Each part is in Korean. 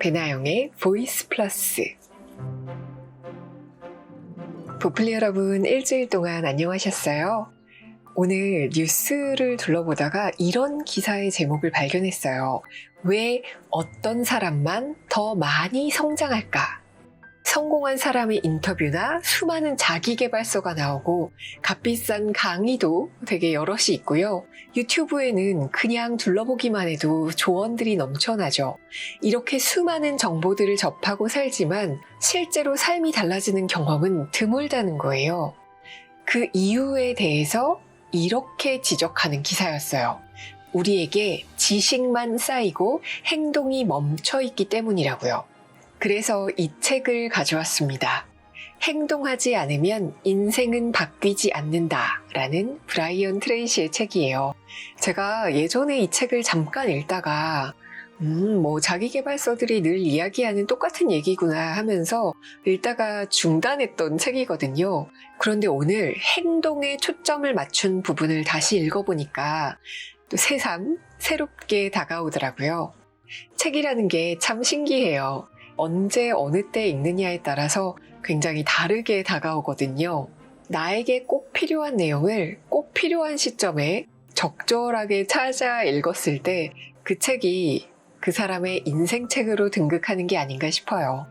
배나영의 보이스 플러스. 보플리 여러분, 일주일 동안 안녕하셨어요? 오늘 뉴스를 둘러보다가 이런 기사의 제목을 발견했어요. 왜 어떤 사람만 더 많이 성장할까? 성공한 사람의 인터뷰나 수많은 자기계발서가 나오고 값비싼 강의도 되게 여럿이 있고요. 유튜브에는 그냥 둘러보기만 해도 조언들이 넘쳐나죠. 이렇게 수많은 정보들을 접하고 살지만 실제로 삶이 달라지는 경험은 드물다는 거예요. 그 이유에 대해서 이렇게 지적하는 기사였어요. 우리에게 지식만 쌓이고 행동이 멈춰있기 때문이라고요. 그래서 이 책을 가져왔습니다. 행동하지 않으면 인생은 바뀌지 않는다 라는 브라이언 트레이시의 책이에요. 제가 예전에 이 책을 잠깐 읽다가 자기계발서들이 늘 이야기하는 똑같은 얘기구나 하면서 읽다가 중단했던 책이거든요. 그런데 오늘 행동에 초점을 맞춘 부분을 다시 읽어보니까 또 새삼 새롭게 다가오더라고요. 책이라는 게 참 신기해요. 언제 어느 때 읽느냐에 따라서 굉장히 다르게 다가오거든요. 나에게 꼭 필요한 내용을 꼭 필요한 시점에 적절하게 찾아 읽었을 때 그 책이 그 사람의 인생책으로 등극하는 게 아닌가 싶어요.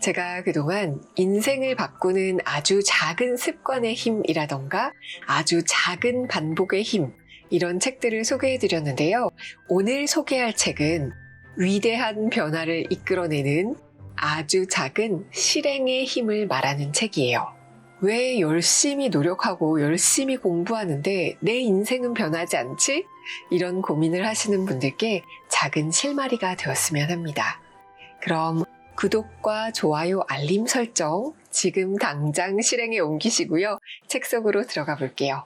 제가 그동안 인생을 바꾸는 아주 작은 습관의 힘이라던가 아주 작은 반복의 힘, 이런 책들을 소개해드렸는데요. 오늘 소개할 책은 위대한 변화를 이끌어내는 아주 작은 실행의 힘을 말하는 책이에요. 왜 열심히 노력하고 열심히 공부하는데 내 인생은 변하지 않지? 이런 고민을 하시는 분들께 작은 실마리가 되었으면 합니다. 그럼 구독과 좋아요, 알림 설정 지금 당장 실행에 옮기시고요. 책 속으로 들어가 볼게요.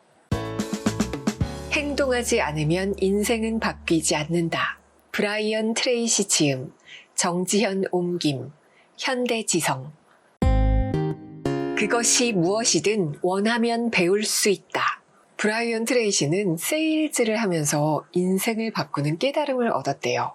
행동하지 않으면 인생은 바뀌지 않는다. 브라이언 트레이시 지음, 정지현 옮김, 현대지성. 그것이 무엇이든 원하면 배울 수 있다. 브라이언 트레이시는 세일즈를 하면서 인생을 바꾸는 깨달음을 얻었대요.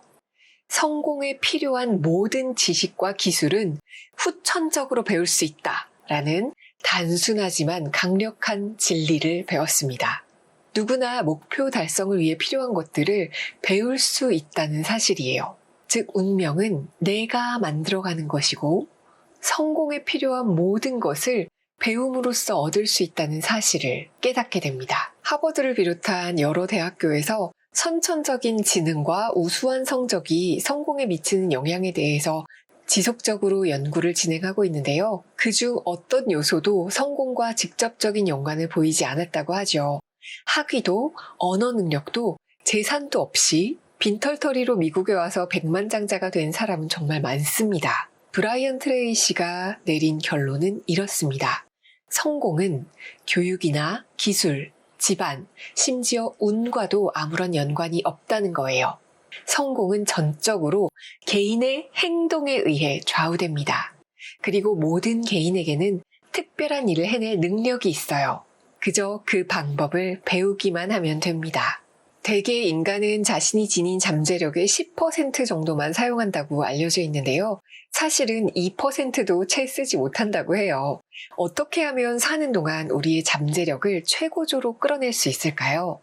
성공에 필요한 모든 지식과 기술은 후천적으로 배울 수 있다 라는 단순하지만 강력한 진리를 배웠습니다. 누구나 목표 달성을 위해 필요한 것들을 배울 수 있다는 사실이에요. 즉, 운명은 내가 만들어가는 것이고 성공에 필요한 모든 것을 배움으로써 얻을 수 있다는 사실을 깨닫게 됩니다. 하버드를 비롯한 여러 대학교에서 선천적인 지능과 우수한 성적이 성공에 미치는 영향에 대해서 지속적으로 연구를 진행하고 있는데요. 그중 어떤 요소도 성공과 직접적인 연관을 보이지 않았다고 하죠. 학위도 언어 능력도 재산도 없이 빈털터리로 미국에 와서 백만장자가 된 사람은 정말 많습니다. 브라이언 트레이시가 내린 결론은 이렇습니다. 성공은 교육이나 기술, 집안, 심지어 운과도 아무런 연관이 없다는 거예요. 성공은 전적으로 개인의 행동에 의해 좌우됩니다. 그리고 모든 개인에게는 특별한 일을 해낼 능력이 있어요. 그저 그 방법을 배우기만 하면 됩니다. 대개 인간은 자신이 지닌 잠재력의 10% 정도만 사용한다고 알려져 있는데요. 사실은 2%도 채 쓰지 못한다고 해요. 어떻게 하면 사는 동안 우리의 잠재력을 최고조로 끌어낼 수 있을까요?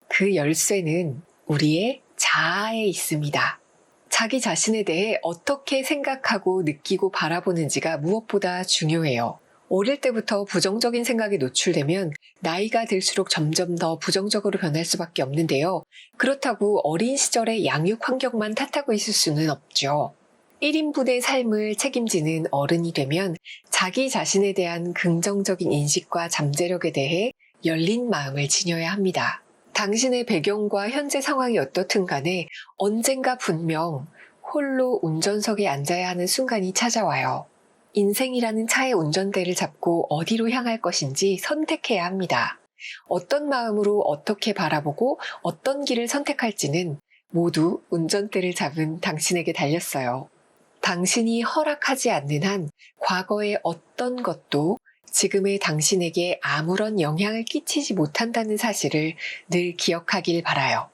그 열쇠는 우리의 자아에 있습니다. 자기 자신에 대해 어떻게 생각하고 느끼고 바라보는지가 무엇보다 중요해요. 어릴 때부터 부정적인 생각에 노출되면 나이가 들수록 점점 더 부정적으로 변할 수밖에 없는데요. 그렇다고 어린 시절의 양육 환경만 탓하고 있을 수는 없죠. 1인분의 삶을 책임지는 어른이 되면 자기 자신에 대한 긍정적인 인식과 잠재력에 대해 열린 마음을 지녀야 합니다. 당신의 배경과 현재 상황이 어떻든 간에 언젠가 분명 홀로 운전석에 앉아야 하는 순간이 찾아와요. 인생이라는 차의 운전대를 잡고 어디로 향할 것인지 선택해야 합니다. 어떤 마음으로 어떻게 바라보고 어떤 길을 선택할지는 모두 운전대를 잡은 당신에게 달렸어요. 당신이 허락하지 않는 한 과거의 어떤 것도 지금의 당신에게 아무런 영향을 끼치지 못한다는 사실을 늘 기억하길 바라요.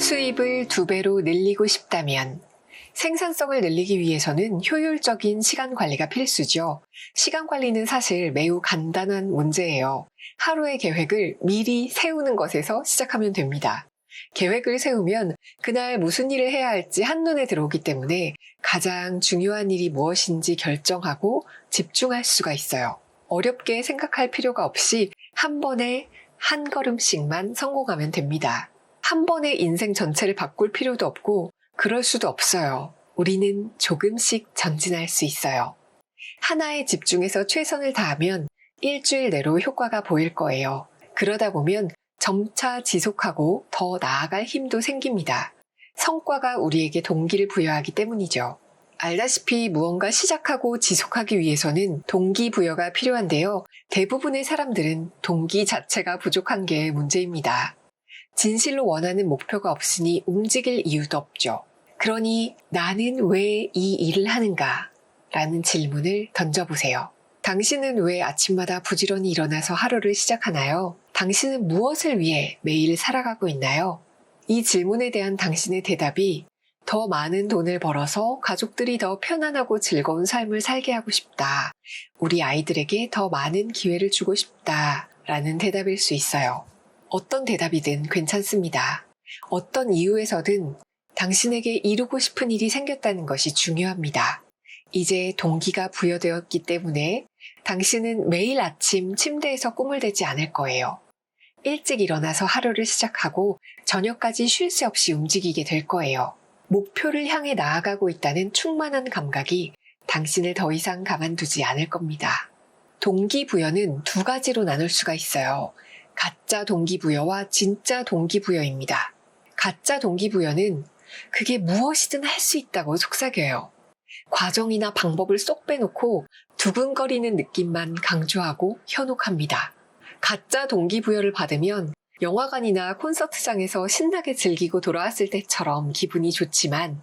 수입을 2배로 늘리고 싶다면 생산성을 늘리기 위해서는 효율적인 시간 관리가 필수죠. 시간 관리는 사실 매우 간단한 문제예요. 하루의 계획을 미리 세우는 것에서 시작하면 됩니다. 계획을 세우면 그날 무슨 일을 해야 할지 한눈에 들어오기 때문에 가장 중요한 일이 무엇인지 결정하고 집중할 수가 있어요. 어렵게 생각할 필요가 없이 한 번에 한 걸음씩만 성공하면 됩니다. 한 번에 인생 전체를 바꿀 필요도 없고 그럴 수도 없어요. 우리는 조금씩 전진할 수 있어요. 하나에 집중해서 최선을 다하면 일주일 내로 효과가 보일 거예요. 그러다 보면 점차 지속하고 더 나아갈 힘도 생깁니다. 성과가 우리에게 동기를 부여하기 때문이죠. 알다시피 무언가 시작하고 지속하기 위해서는 동기부여가 필요한데요. 대부분의 사람들은 동기 자체가 부족한 게 문제입니다. 진실로 원하는 목표가 없으니 움직일 이유도 없죠. 그러니 나는 왜 이 일을 하는가? 라는 질문을 던져보세요. 당신은 왜 아침마다 부지런히 일어나서 하루를 시작하나요? 당신은 무엇을 위해 매일 살아가고 있나요? 이 질문에 대한 당신의 대답이 더 많은 돈을 벌어서 가족들이 더 편안하고 즐거운 삶을 살게 하고 싶다. 우리 아이들에게 더 많은 기회를 주고 싶다. 라는 대답일 수 있어요. 어떤 대답이든 괜찮습니다. 어떤 이유에서든 당신에게 이루고 싶은 일이 생겼다는 것이 중요합니다. 이제 동기가 부여되었기 때문에 당신은 매일 아침 침대에서 꿈을 대지 않을 거예요. 일찍 일어나서 하루를 시작하고 저녁까지 쉴 새 없이 움직이게 될 거예요. 목표를 향해 나아가고 있다는 충만한 감각이 당신을 더 이상 가만두지 않을 겁니다. 동기부여는 두 가지로 나눌 수가 있어요. 가짜 동기부여와 진짜 동기부여입니다. 가짜 동기부여는 그게 무엇이든 할 수 있다고 속삭여요. 과정이나 방법을 쏙 빼놓고 두근거리는 느낌만 강조하고 현혹합니다. 가짜 동기부여를 받으면 영화관이나 콘서트장에서 신나게 즐기고 돌아왔을 때처럼 기분이 좋지만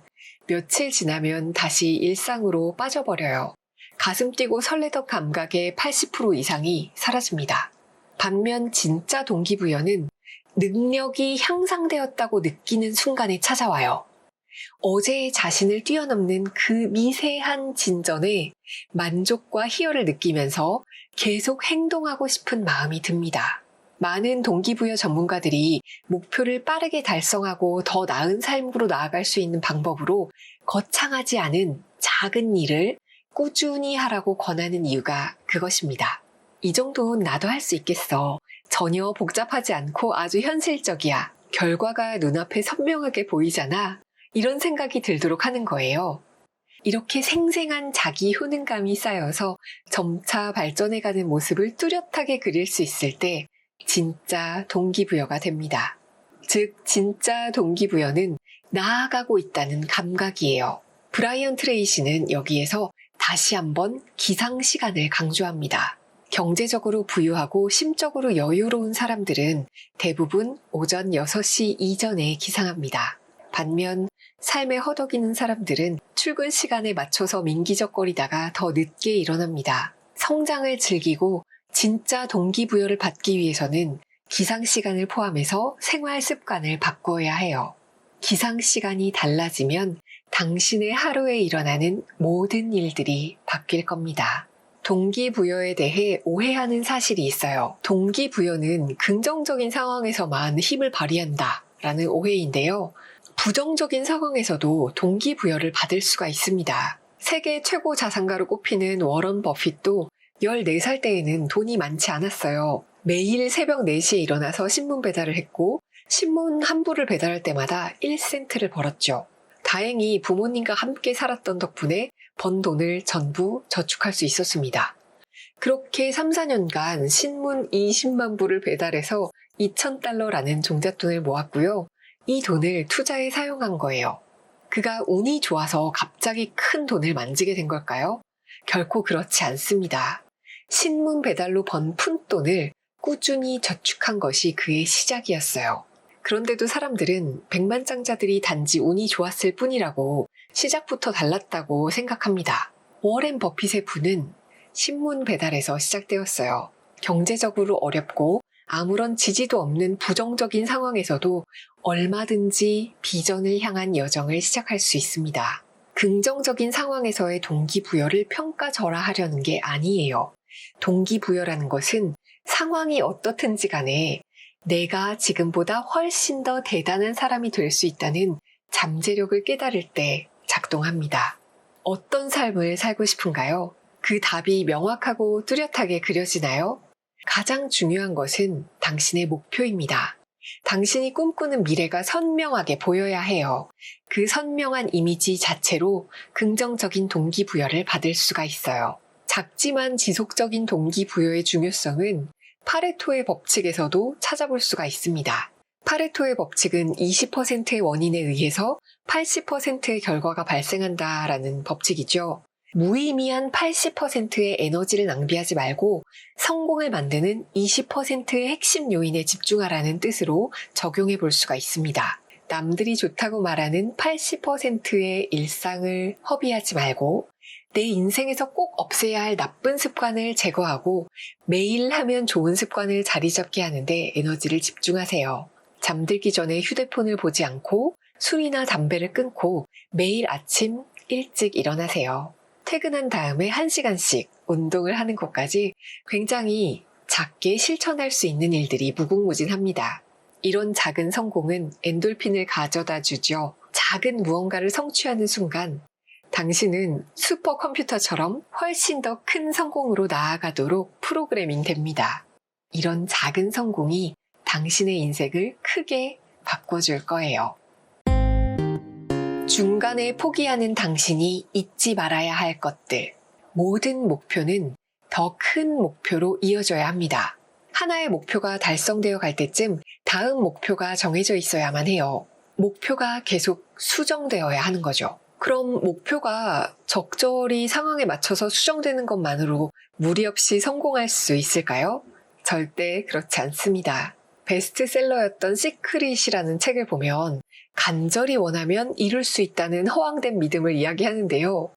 며칠 지나면 다시 일상으로 빠져버려요. 가슴 뛰고 설레던 감각의 80% 이상이 사라집니다. 반면 진짜 동기부여는 능력이 향상되었다고 느끼는 순간에 찾아와요. 어제의 자신을 뛰어넘는 그 미세한 진전에 만족과 희열을 느끼면서 계속 행동하고 싶은 마음이 듭니다. 많은 동기부여 전문가들이 목표를 빠르게 달성하고 더 나은 삶으로 나아갈 수 있는 방법으로 거창하지 않은 작은 일을 꾸준히 하라고 권하는 이유가 그것입니다. 이 정도는 나도 할 수 있겠어. 전혀 복잡하지 않고 아주 현실적이야. 결과가 눈앞에 선명하게 보이잖아. 이런 생각이 들도록 하는 거예요. 이렇게 생생한 자기 효능감이 쌓여서 점차 발전해가는 모습을 뚜렷하게 그릴 수 있을 때 진짜 동기부여가 됩니다. 즉, 진짜 동기부여는 나아가고 있다는 감각이에요. 브라이언 트레이시는 여기에서 다시 한번 기상시간을 강조합니다. 경제적으로 부유하고 심적으로 여유로운 사람들은 대부분 오전 6시 이전에 기상합니다. 반면 삶에 허덕이는 사람들은 출근 시간에 맞춰서 민기적거리다가 더 늦게 일어납니다. 성장을 즐기고 진짜 동기부여를 받기 위해서는 기상시간을 포함해서 생활 습관을 바꿔야 해요. 기상시간이 달라지면 당신의 하루에 일어나는 모든 일들이 바뀔 겁니다. 동기부여에 대해 오해하는 사실이 있어요. 동기부여는 긍정적인 상황에서만 힘을 발휘한다 라는 오해인데요. 부정적인 상황에서도 동기부여를 받을 수가 있습니다. 세계 최고 자산가로 꼽히는 워런 버핏도 14살 때에는 돈이 많지 않았어요. 매일 새벽 4시에 일어나서 신문 배달을 했고 신문 한 부를 배달할 때마다 1센트를 벌었죠. 다행히 부모님과 함께 살았던 덕분에 번 돈을 전부 저축할 수 있었습니다. 그렇게 3, 4년간 신문 20만 부를 배달해서 2,000달러라는 종잣돈을 모았고요. 이 돈을 투자에 사용한 거예요. 그가 운이 좋아서 갑자기 큰 돈을 만지게 된 걸까요? 결코 그렇지 않습니다. 신문 배달로 번 푼돈을 꾸준히 저축한 것이 그의 시작이었어요. 그런데도 사람들은 백만장자들이 단지 운이 좋았을 뿐이라고 시작부터 달랐다고 생각합니다. 워렌 버핏의 부는 신문 배달에서 시작되었어요. 경제적으로 어렵고 아무런 지지도 없는 부정적인 상황에서도 얼마든지 비전을 향한 여정을 시작할 수 있습니다. 긍정적인 상황에서의 동기부여를 평가절하하려는 게 아니에요. 동기부여라는 것은 상황이 어떻든지 간에 내가 지금보다 훨씬 더 대단한 사람이 될 수 있다는 잠재력을 깨달을 때 작동합니다. 어떤 삶을 살고 싶은가요? 그 답이 명확하고 뚜렷하게 그려지나요? 가장 중요한 것은 당신의 목표입니다. 당신이 꿈꾸는 미래가 선명하게 보여야 해요. 그 선명한 이미지 자체로 긍정적인 동기부여를 받을 수가 있어요. 작지만 지속적인 동기부여의 중요성은 파레토의 법칙에서도 찾아볼 수가 있습니다. 파레토의 법칙은 20%의 원인에 의해서 80%의 결과가 발생한다라는 법칙이죠. 무의미한 80%의 에너지를 낭비하지 말고 성공을 만드는 20%의 핵심 요인에 집중하라는 뜻으로 적용해 볼 수가 있습니다. 남들이 좋다고 말하는 80%의 일상을 허비하지 말고 내 인생에서 꼭 없애야 할 나쁜 습관을 제거하고 매일 하면 좋은 습관을 자리 잡게 하는데 에너지를 집중하세요. 잠들기 전에 휴대폰을 보지 않고 술이나 담배를 끊고 매일 아침 일찍 일어나세요. 퇴근한 다음에 1시간씩 운동을 하는 것까지 굉장히 작게 실천할 수 있는 일들이 무궁무진합니다. 이런 작은 성공은 엔돌핀을 가져다 주죠. 작은 무언가를 성취하는 순간 당신은 슈퍼컴퓨터처럼 훨씬 더 큰 성공으로 나아가도록 프로그래밍 됩니다. 이런 작은 성공이 당신의 인생을 크게 바꿔줄 거예요. 중간에 포기하는 당신이 잊지 말아야 할 것들. 모든 목표는 더 큰 목표로 이어져야 합니다. 하나의 목표가 달성되어 갈 때쯤 다음 목표가 정해져 있어야만 해요. 목표가 계속 수정되어야 하는 거죠. 그럼 목표가 적절히 상황에 맞춰서 수정되는 것만으로 무리 없이 성공할 수 있을까요? 절대 그렇지 않습니다. 베스트셀러였던 시크릿이라는 책을 보면 간절히 원하면 이룰 수 있다는 허황된 믿음을 이야기하는데요.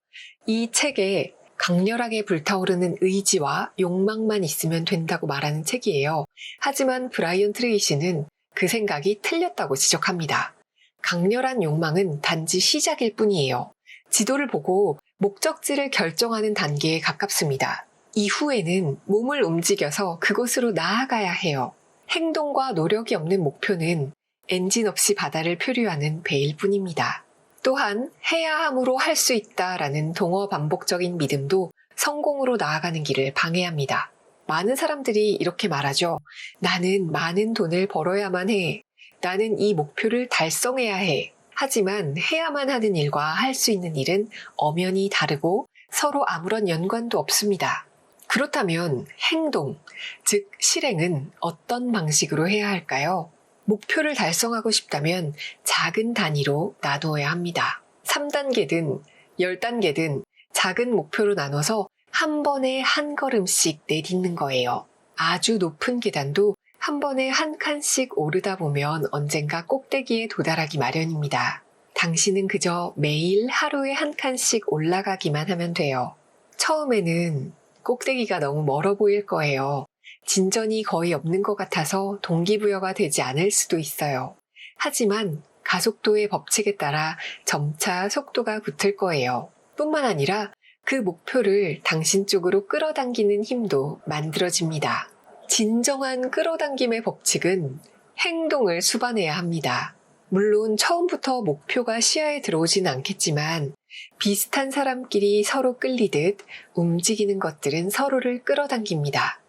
이 책에 강렬하게 불타오르는 의지와 욕망만 있으면 된다고 말하는 책이에요. 하지만 브라이언 트레이시는 그 생각이 틀렸다고 지적합니다. 강렬한 욕망은 단지 시작일 뿐이에요. 지도를 보고 목적지를 결정하는 단계에 가깝습니다. 이후에는 몸을 움직여서 그곳으로 나아가야 해요. 행동과 노력이 없는 목표는 엔진 없이 바다를 표류하는 배일 뿐입니다. 또한 해야 함으로 할 수 있다라는 동어 반복적인 믿음도 성공으로 나아가는 길을 방해합니다. 많은 사람들이 이렇게 말하죠. 나는 많은 돈을 벌어야만 해. 나는 이 목표를 달성해야 해. 하지만 해야만 하는 일과 할 수 있는 일은 엄연히 다르고 서로 아무런 연관도 없습니다. 그렇다면 행동, 즉 실행은 어떤 방식으로 해야 할까요? 목표를 달성하고 싶다면 작은 단위로 나누어야 합니다. 3단계든 10단계든 작은 목표로 나눠서 한 번에 한 걸음씩 내딛는 거예요. 아주 높은 계단도 한 번에 한 칸씩 오르다 보면 언젠가 꼭대기에 도달하기 마련입니다. 당신은 그저 매일 하루에 한 칸씩 올라가기만 하면 돼요. 처음에는 꼭대기가 너무 멀어 보일 거예요. 진전이 거의 없는 것 같아서 동기부여가 되지 않을 수도 있어요. 하지만 가속도의 법칙에 따라 점차 속도가 붙을 거예요. 뿐만 아니라 그 목표를 당신 쪽으로 끌어당기는 힘도 만들어집니다. 진정한 끌어당김의 법칙은 행동을 수반해야 합니다. 물론 처음부터 목표가 시야에 들어오진 않겠지만 비슷한 사람끼리 서로 끌리듯 움직이는 것들은 서로를 끌어당깁니다.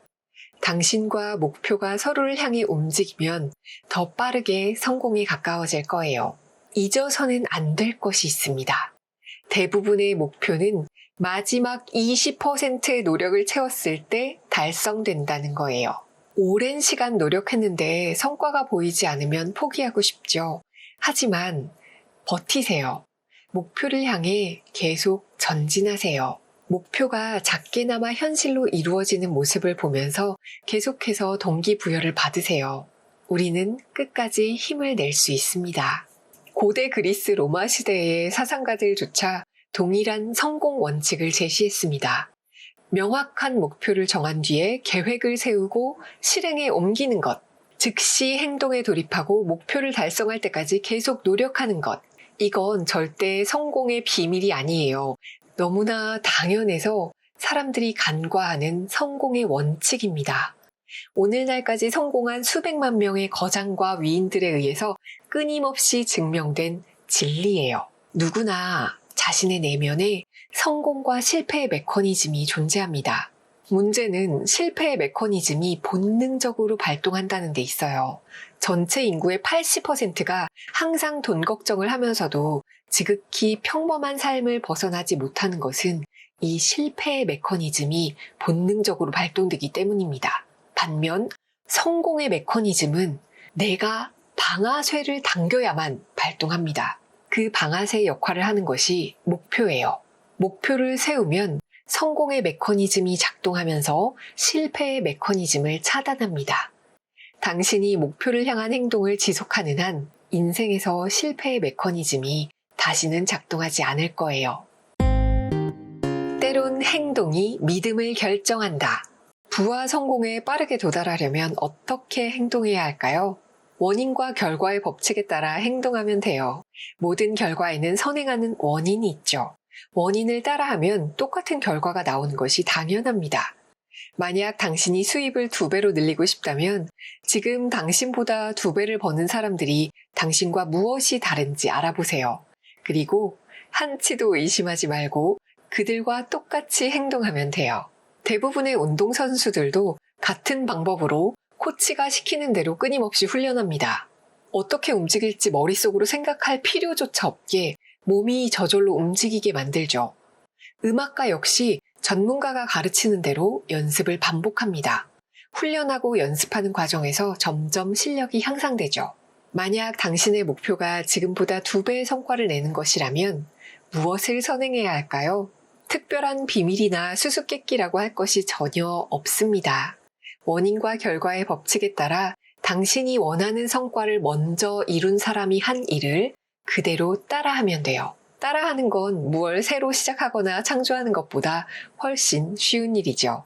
당신과 목표가 서로를 향해 움직이면 더 빠르게 성공에 가까워질 거예요. 잊어서는 안 될 것이 있습니다. 대부분의 목표는 마지막 20%의 노력을 채웠을 때 달성된다는 거예요. 오랜 시간 노력했는데 성과가 보이지 않으면 포기하고 싶죠. 하지만 버티세요. 목표를 향해 계속 전진하세요. 목표가 작게나마 현실로 이루어지는 모습을 보면서 계속해서 동기부여를 받으세요. 우리는 끝까지 힘을 낼 수 있습니다. 고대 그리스 로마 시대의 사상가들조차 동일한 성공 원칙을 제시했습니다. 명확한 목표를 정한 뒤에 계획을 세우고 실행에 옮기는 것, 즉시 행동에 돌입하고 목표를 달성할 때까지 계속 노력하는 것, 이건 절대 성공의 비밀이 아니에요. 너무나 당연해서 사람들이 간과하는 성공의 원칙입니다. 오늘날까지 성공한 수백만 명의 거장과 위인들에 의해서 끊임없이 증명된 진리예요. 누구나 자신의 내면에 성공과 실패의 메커니즘이 존재합니다. 문제는 실패의 메커니즘이 본능적으로 발동한다는 데 있어요. 전체 인구의 80%가 항상 돈 걱정을 하면서도 지극히 평범한 삶을 벗어나지 못하는 것은 이 실패의 메커니즘이 본능적으로 발동되기 때문입니다. 반면 성공의 메커니즘은 내가 방아쇠를 당겨야만 발동합니다. 그 방아쇠 역할을 하는 것이 목표예요. 목표를 세우면 성공의 메커니즘이 작동하면서 실패의 메커니즘을 차단합니다. 당신이 목표를 향한 행동을 지속하는 한 인생에서 실패의 메커니즘이 다시는 작동하지 않을 거예요. 때론 행동이 믿음을 결정한다. 부와 성공에 빠르게 도달하려면 어떻게 행동해야 할까요? 원인과 결과의 법칙에 따라 행동하면 돼요. 모든 결과에는 선행하는 원인이 있죠. 원인을 따라하면 똑같은 결과가 나오는 것이 당연합니다. 만약 당신이 수입을 2배로 늘리고 싶다면 지금 당신보다 2배를 버는 사람들이 당신과 무엇이 다른지 알아보세요. 그리고 한치도 의심하지 말고 그들과 똑같이 행동하면 돼요. 대부분의 운동선수들도 같은 방법으로 코치가 시키는 대로 끊임없이 훈련합니다. 어떻게 움직일지 머릿속으로 생각할 필요조차 없게 몸이 저절로 움직이게 만들죠. 음악가 역시 전문가가 가르치는 대로 연습을 반복합니다. 훈련하고 연습하는 과정에서 점점 실력이 향상되죠. 만약 당신의 목표가 지금보다 2배의 성과를 내는 것이라면 무엇을 선행해야 할까요? 특별한 비밀이나 수수께끼라고 할 것이 전혀 없습니다. 원인과 결과의 법칙에 따라 당신이 원하는 성과를 먼저 이룬 사람이 한 일을 그대로 따라하면 돼요. 따라하는 건 무얼 새로 시작하거나 창조하는 것보다 훨씬 쉬운 일이죠.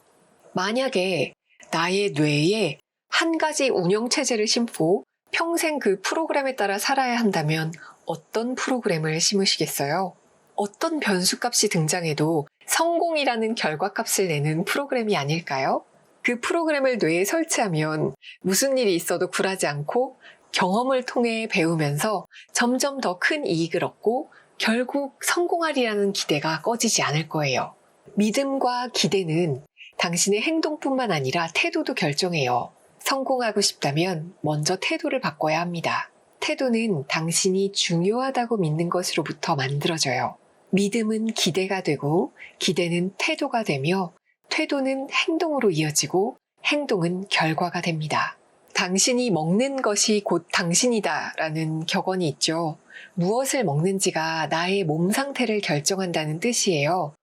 만약에 나의 뇌에 한 가지 운영체제를 심고 평생 그 프로그램에 따라 살아야 한다면 어떤 프로그램을 심으시겠어요? 어떤 변수값이 등장해도 성공이라는 결과값을 내는 프로그램이 아닐까요? 그 프로그램을 뇌에 설치하면 무슨 일이 있어도 굴하지 않고 경험을 통해 배우면서 점점 더 큰 이익을 얻고 결국 성공하리라는 기대가 꺼지지 않을 거예요. 믿음과 기대는 당신의 행동뿐만 아니라 태도도 결정해요. 성공하고 싶다면 먼저 태도를 바꿔야 합니다. 태도는 당신이 중요하다고 믿는 것으로부터 만들어져요. 믿음은 기대가 되고 기대는 태도가 되며 태도는 행동으로 이어지고 행동은 결과가 됩니다. 당신이 먹는 것이 곧 당신이다 라는 격언이 있죠. 무엇을 먹는지가 나의 몸 상태를 결정한다는 뜻이에요.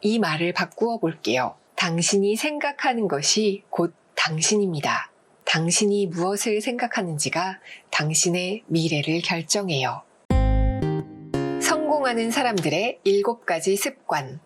이 말을 바꾸어 볼게요. 당신이 생각하는 것이 곧 당신입니다. 당신이 무엇을 생각하는지가 당신의 미래를 결정해요. 성공하는 사람들의 7가지 습관.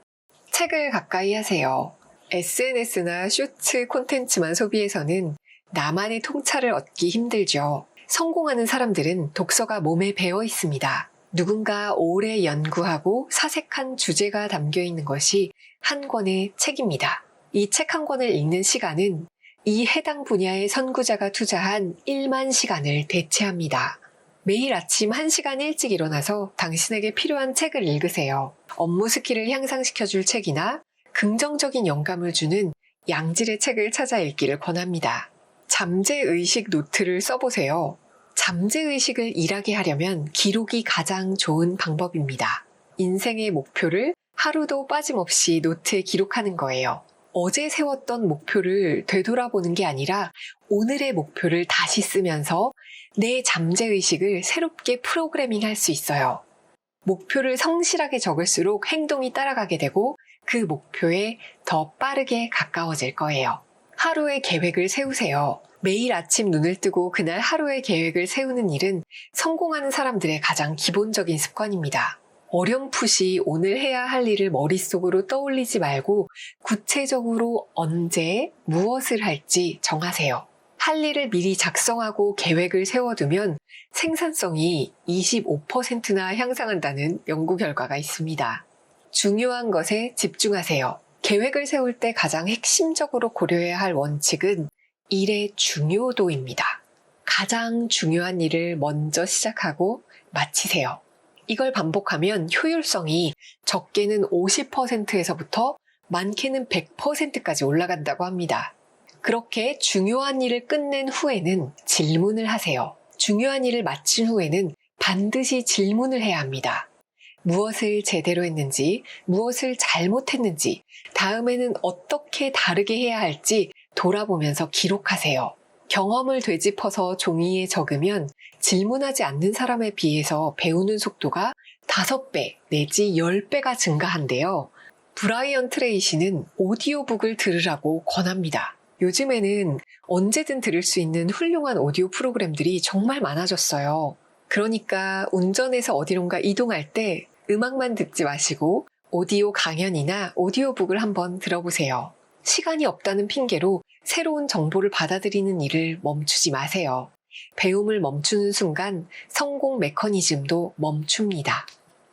책을 가까이 하세요. SNS나 쇼츠 콘텐츠만 소비해서는 나만의 통찰을 얻기 힘들죠. 성공하는 사람들은 독서가 몸에 배어 있습니다. 누군가 오래 연구하고 사색한 주제가 담겨 있는 것이 한 권의 책입니다. 이 책 한 권을 읽는 시간은 이 해당 분야의 선구자가 투자한 1만 시간을 대체합니다. 매일 아침 1시간 일찍 일어나서 당신에게 필요한 책을 읽으세요. 업무 스킬을 향상시켜줄 책이나 긍정적인 영감을 주는 양질의 책을 찾아 읽기를 권합니다. 잠재의식 노트를 써보세요. 잠재의식을 일하게 하려면 기록이 가장 좋은 방법입니다. 인생의 목표를 하루도 빠짐없이 노트에 기록하는 거예요. 어제 세웠던 목표를 되돌아보는 게 아니라 오늘의 목표를 다시 쓰면서 내 잠재의식을 새롭게 프로그래밍할 수 있어요. 목표를 성실하게 적을수록 행동이 따라가게 되고 그 목표에 더 빠르게 가까워질 거예요. 하루의 계획을 세우세요. 매일 아침 눈을 뜨고 그날 하루의 계획을 세우는 일은 성공하는 사람들의 가장 기본적인 습관입니다. 어렴풋이 오늘 해야 할 일을 머릿속으로 떠올리지 말고 구체적으로 언제 무엇을 할지 정하세요. 할 일을 미리 작성하고 계획을 세워두면 생산성이 25%나 향상한다는 연구 결과가 있습니다. 중요한 것에 집중하세요. 계획을 세울 때 가장 핵심적으로 고려해야 할 원칙은 일의 중요도입니다. 가장 중요한 일을 먼저 시작하고 마치세요. 이걸 반복하면 효율성이 적게는 50%에서부터 많게는 100%까지 올라간다고 합니다. 그렇게 중요한 일을 끝낸 후에는 질문을 하세요. 중요한 일을 마친 후에는 반드시 질문을 해야 합니다. 무엇을 제대로 했는지, 무엇을 잘못했는지, 다음에는 어떻게 다르게 해야 할지 돌아보면서 기록하세요. 경험을 되짚어서 종이에 적으면 질문하지 않는 사람에 비해서 배우는 속도가 5배 내지 10배가 증가한대요. 브라이언 트레이시는 오디오북을 들으라고 권합니다. 요즘에는 언제든 들을 수 있는 훌륭한 오디오 프로그램들이 정말 많아졌어요. 그러니까 운전해서 어디론가 이동할 때 음악만 듣지 마시고 오디오 강연이나 오디오북을 한번 들어보세요. 시간이 없다는 핑계로 새로운 정보를 받아들이는 일을 멈추지 마세요. 배움을 멈추는 순간 성공 메커니즘도 멈춥니다.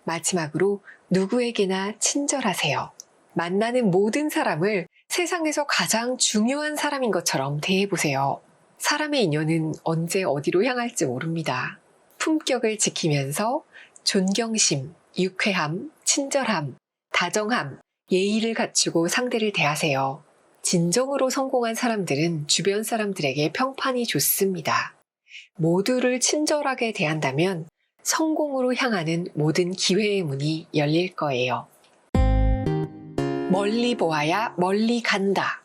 마지막으로 누구에게나 친절하세요. 만나는 모든 사람을 세상에서 가장 중요한 사람인 것처럼 대해보세요. 사람의 인연은 언제 어디로 향할지 모릅니다. 품격을 지키면서 존경심, 유쾌함, 친절함, 다정함, 예의를 갖추고 상대를 대하세요. 진정으로 성공한 사람들은 주변 사람들에게 평판이 좋습니다. 모두를 친절하게 대한다면 성공으로 향하는 모든 기회의 문이 열릴 거예요. 멀리 보아야 멀리 간다.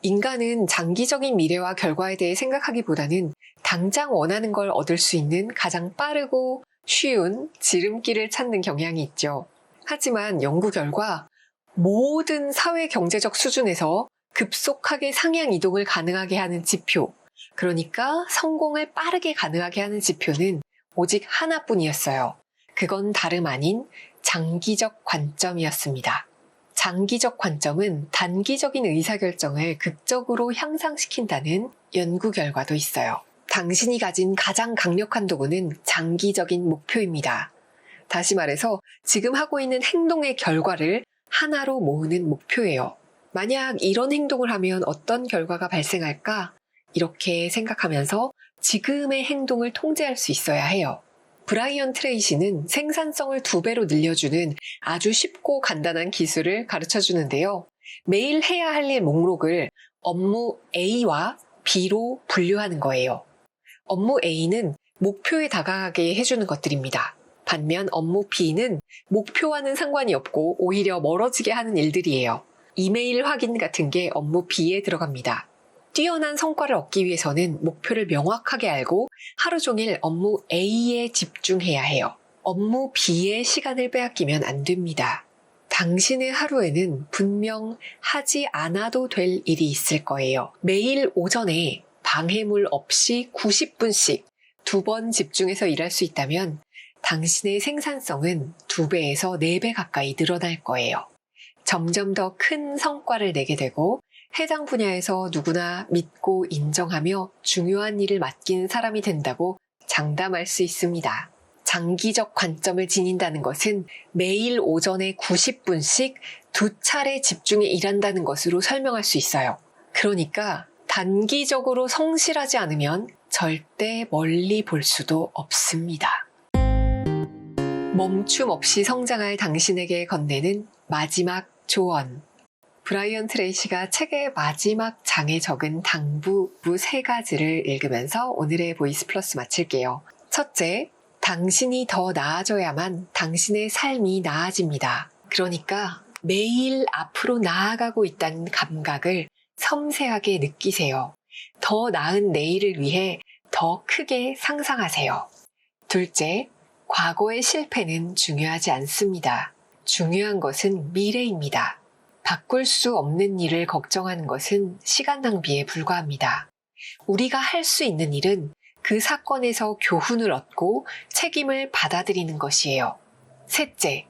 인간은 장기적인 미래와 결과에 대해 생각하기보다는 당장 원하는 걸 얻을 수 있는 가장 빠르고 쉬운 지름길을 찾는 경향이 있죠. 하지만 연구 결과 모든 사회 경제적 수준에서 급속하게 상향 이동을 가능하게 하는 지표, 그러니까 성공을 빠르게 가능하게 하는 지표는 오직 하나뿐이었어요. 그건 다름 아닌 장기적 관점이었습니다. 장기적 관점은 단기적인 의사결정을 극적으로 향상시킨다는 연구 결과도 있어요. 당신이 가진 가장 강력한 도구는 장기적인 목표입니다. 다시 말해서 지금 하고 있는 행동의 결과를 하나로 모으는 목표예요. 만약 이런 행동을 하면 어떤 결과가 발생할까? 이렇게 생각하면서 지금의 행동을 통제할 수 있어야 해요. 브라이언 트레이시는 생산성을 2배로 늘려주는 아주 쉽고 간단한 기술을 가르쳐 주는데요. 매일 해야 할 일 목록을 업무 A와 B로 분류하는 거예요. 업무 A는 목표에 다가가게 해주는 것들입니다. 반면 업무 B는 목표와는 상관이 없고 오히려 멀어지게 하는 일들이에요. 이메일 확인 같은 게 업무 B에 들어갑니다. 뛰어난 성과를 얻기 위해서는 목표를 명확하게 알고 하루 종일 업무 A에 집중해야 해요. 업무 B에 시간을 빼앗기면 안 됩니다. 당신의 하루에는 분명 하지 않아도 될 일이 있을 거예요. 매일 오전에 방해물 없이 90분씩 2번 집중해서 일할 수 있다면 당신의 생산성은 2배에서 4배 가까이 늘어날 거예요. 점점 더 큰 성과를 내게 되고 해당 분야에서 누구나 믿고 인정하며 중요한 일을 맡긴 사람이 된다고 장담할 수 있습니다. 장기적 관점을 지닌다는 것은 매일 오전에 90분씩 2차례 집중해 일한다는 것으로 설명할 수 있어요. 그러니까 단기적으로 성실하지 않으면 절대 멀리 볼 수도 없습니다. 멈춤 없이 성장할 당신에게 건네는 마지막 조언. 브라이언 트레이시가 책의 마지막 장에 적은 당부 3가지를 읽으면서 오늘의 보이스 플러스 마칠게요. 첫째, 당신이 더 나아져야만 당신의 삶이 나아집니다. 그러니까 매일 앞으로 나아가고 있다는 감각을 섬세하게 느끼세요. 더 나은 내일을 위해 더 크게 상상하세요. 둘째, 과거의 실패는 중요하지 않습니다. 중요한 것은 미래입니다. 바꿀 수 없는 일을 걱정하는 것은 시간 낭비에 불과합니다. 우리가 할 수 있는 일은 그 사건에서 교훈을 얻고 책임을 받아들이는 것이에요. 셋째,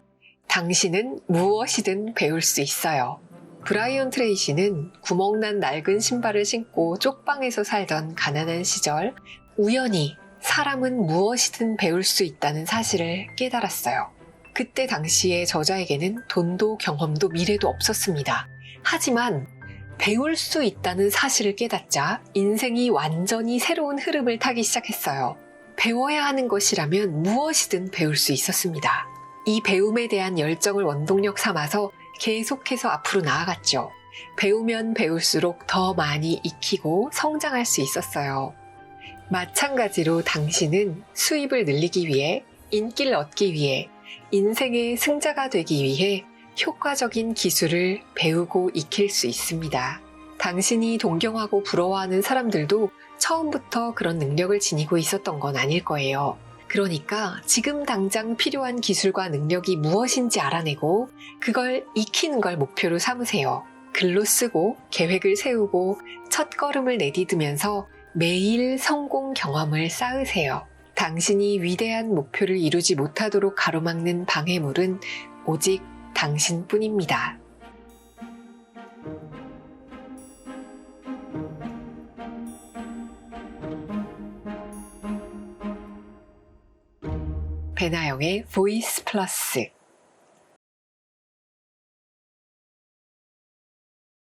당신은 무엇이든 배울 수 있어요. 브라이언 트레이시는 구멍난 낡은 신발을 신고 쪽방에서 살던 가난한 시절 우연히 사람은 무엇이든 배울 수 있다는 사실을 깨달았어요. 그때 당시에 저자에게는 돈도 경험도 미래도 없었습니다. 하지만 배울 수 있다는 사실을 깨닫자 인생이 완전히 새로운 흐름을 타기 시작했어요. 배워야 하는 것이라면 무엇이든 배울 수 있었습니다. 이 배움에 대한 열정을 원동력 삼아서 계속해서 앞으로 나아갔죠. 배우면 배울수록 더 많이 익히고 성장할 수 있었어요. 마찬가지로 당신은 수입을 늘리기 위해, 인기를 얻기 위해, 인생의 승자가 되기 위해 효과적인 기술을 배우고 익힐 수 있습니다. 당신이 동경하고 부러워하는 사람들도 처음부터 그런 능력을 지니고 있었던 건 아닐 거예요. 그러니까 지금 당장 필요한 기술과 능력이 무엇인지 알아내고 그걸 익히는 걸 목표로 삼으세요. 글로 쓰고 계획을 세우고 첫걸음을 내디디면서 매일 성공 경험을 쌓으세요. 당신이 위대한 목표를 이루지 못하도록 가로막는 방해물은 오직 당신뿐입니다. 배나영의 보이스 플러스